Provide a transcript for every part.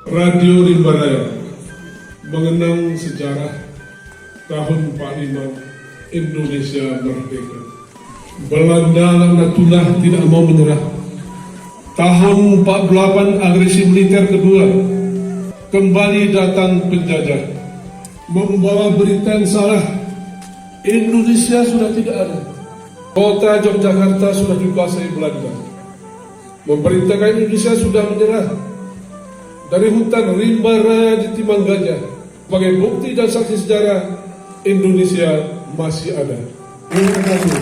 Radio Rimba Raya mengenang sejarah tahun 45 Indonesia merdeka. Belanda Natullah tidak mau menyerah. Tahun 48 agresi militer kedua, kembali datang penjajah, membawa berita yang salah. Indonesia sudah tidak ada. Kota Yogyakarta sudah dikuasai Belanda. Memerintahkan Indonesia sudah menyerah. Dari hutan Rimba Raya ditimbang gajah. Sebagai bukti dan saksi sejarah, Indonesia masih ada. Terima kasih.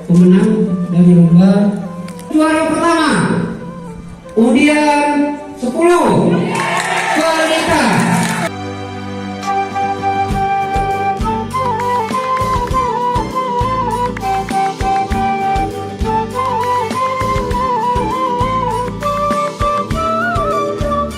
Pemenang dari lomba juara pertama undian 10 Kualitas